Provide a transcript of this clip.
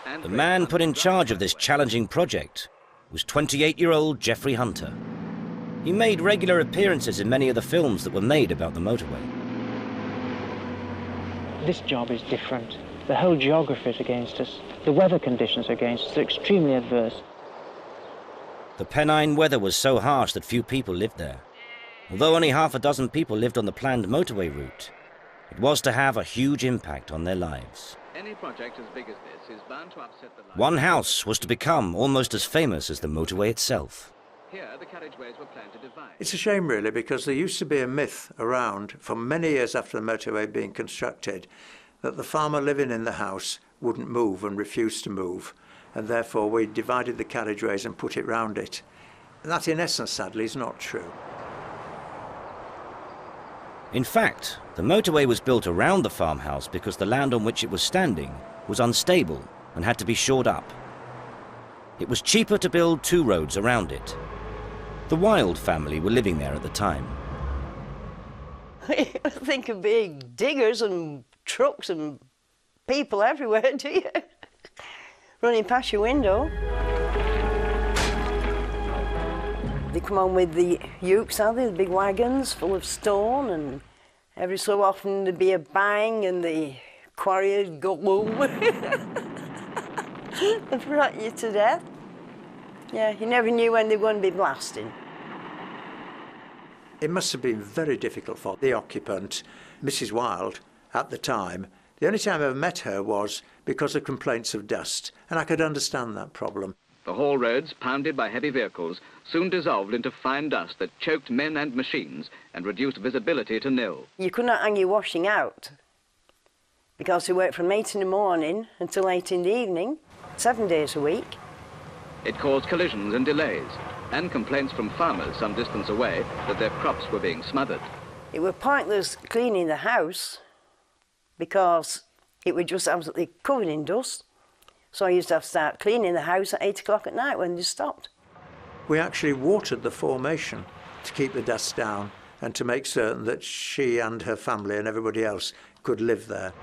The man put in charge of this challenging project was 28-year-old Jeffrey Hunter. He made regular appearances in many of the films that were made about the motorway. This job is different. The whole geography is against us. The weather conditions are against us. They're extremely adverse. The Pennine weather was so harsh that few people lived there. Although only half a dozen people lived on the planned motorway route, it was to have a huge impact on their lives. Any project as big as this is bound to upset the lives. One house was to become almost as famous as the motorway itself. Here, the carriageways were planned to divide. It's a shame, really, because there used to be a myth around for many years after the motorway being constructed that the farmer living in the house wouldn't move and refused to move, and therefore we divided the carriageways and put it round it. And that, in essence, sadly, is not true. In fact, the motorway was built around the farmhouse because the land on which it was standing was unstable and had to be shored up. It was cheaper to build 2 roads around it. The Wild family were living there at the time. You think of big diggers and trucks and people everywhere, do you? Running past your window. They come on with the ukes, are they? The big wagons full of stone, and every so often there'd be a bang and the quarry would go boom. And frighten you to death. Yeah, you never knew when they were going to be blasting. It must have been very difficult for the occupant, Mrs. Wild, at the time. The only time I ever met her was because of complaints of dust, and I could understand that problem. The haul roads, pounded by heavy vehicles, soon dissolved into fine dust that choked men and machines and reduced visibility to nil. You could not hang your washing out because we worked from 8 in the morning until 8 in the evening, 7 days a week. It caused collisions and delays, and complaints from farmers some distance away that their crops were being smothered. It was pointless cleaning the house because it was just absolutely covered in dust. So I used to have to start cleaning the house at 8 o'clock at night when they stopped. We actually watered the formation to keep the dust down and to make certain that she and her family and everybody else could live there.